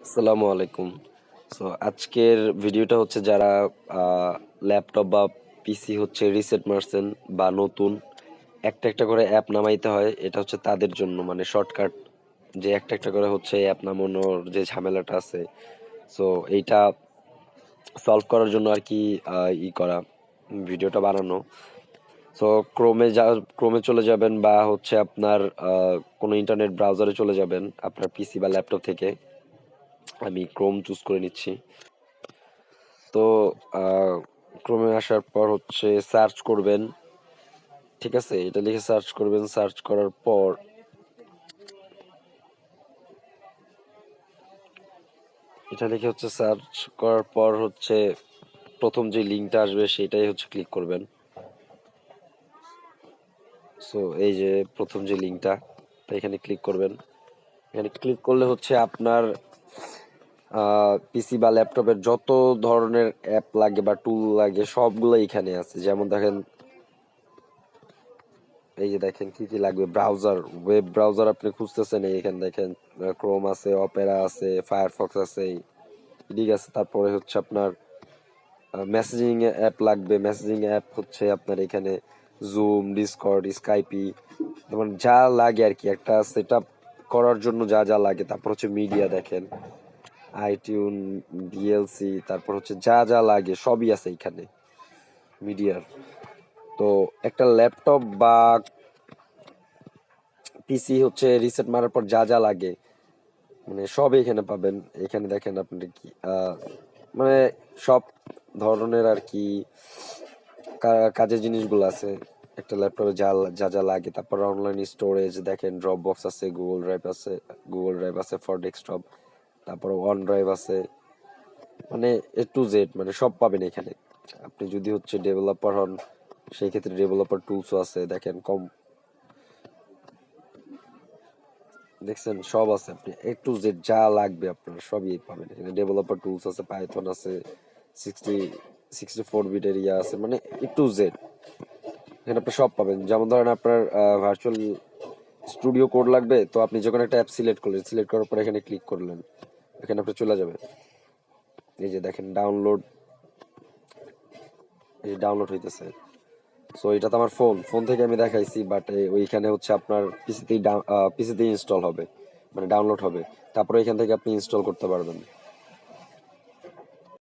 আসসালামু আলাইকুম। সো আজকের ভিডিওটা হচ্ছে যারা ল্যাপটপ বা পিসি হচ্ছে রিসেট মারছেন বা নতুন একটা একটা করে অ্যাপ নামাইতে হয়, এটা হচ্ছে তাদের জন্য, মানে শর্টকাট যে একটা একটা করে হচ্ছে অ্যাপ নামানোর যে ঝামেলাটা আছে। সো এইটা সলভ করার জন্য আর কি করা ভিডিওটা বানানো। সো ক্রোমে চলে যাবেন বা হচ্ছে আপনার কোনো ইন্টারনেট ব্রাউজারে চলে যাবেন আপনার পিসি বা ল্যাপটপ থেকে। আমি ক্রোম চুজ করে নিচ্ছি। তো ক্রোমে আসার পর হচ্ছে সার্চ করবেন, ঠিক আছে, এটা লিখে সার্চ করবেন। সার্চ করার পর হচ্ছে প্রথম যে লিঙ্কটা আসবে সেটাই হচ্ছে ক্লিক করবেন। সো এই যে প্রথম যে লিঙ্কটা, এখানে ক্লিক করবেন। এখানে ক্লিক করলে হচ্ছে আপনার পিসি বা ল্যাপটপের যত ধরনের অ্যাপ লাগে বা টুল লাগে সবগুলো এখানে আছে। যেমন দেখেন, এই যে দেখেন কি কি লাগবে। ব্রাউজার, ওয়েব ব্রাউজার আপনি খুঁজতেছেন, এখানে দেখেন ক্রোম আছে, অপেরা আছে, ফায়ারফক্স আছে, ঠিক আছে। তারপরে হচ্ছে আপনার মেসেজিং অ্যাপ লাগবে। মেসেজিং অ্যাপ হচ্ছে আপনার এখানে জুম, ডিসকর্ড, স্কাইপি, যেমন যা লাগে আর কি একটা সেট আপ করার জন্য যা যা লাগে। তারপর হচ্ছে মিডিয়া দেখেন, আইটিউন, ভিএলসি, তারপর হচ্ছে যা যা লাগে সবই আছে এখানে মিডিয়ার। তো একটা ল্যাপটপ বা পিসি হচ্ছে রিসেট মারার পর যা যা লাগে মানে সব এখানে পাবেন। এখানে দেখেন আপনি কি মানে সব ধরনের আর কি কাজের জিনিসগুলো আছে একটা ল্যাপটপে যা যা যা লাগে। তারপর অনলাইন স্টোরেজ দেখেন, ড্রপ বক্স আছে, গুগল ড্রাইভ আছে ফর ডেস্কটপ, তারপর ওয়ান ড্রাইভ আছে, মানে A to Z মানে সব পাবেন এখানে। আপনি যদি হচ্ছে ডেভেলপার হন সেই ক্ষেত্রে ডেভেলপার টুলসও আছে দেখেন, দেখছেন সব আছে। আপনি A to Z যা লাগবে আপনার সবই পাবেন এখানে। ডেভেলপার টুলস আছে, পাইথন আছে, 64 বিট এরিয়া আছে, মানে A to Z এখানে আপনি সব পাবেন। যেমন ধরেন আপনার ভার্চুয়াল স্টুডিও কোড লাগবে, তো আপনি যখন একটা অ্যাপ সিলেক্ট করলেন, সিলেক্ট করার পর এখানে ক্লিক করলেন, এখানে আপনি চলে যাবেন। এই যে দেখেন ডাউনলোড, এই ডাউনলোড হইতেছে। সো এটা তো আমার ফোন থেকে আমি দেখাইছি, বাট ওইখানে হচ্ছে আপনার পিসিতে ইনস্টল হবে, মানে ডাউনলোড হবে। তারপরে এখান থেকে আপনি ইনস্টল করতে পারবেন।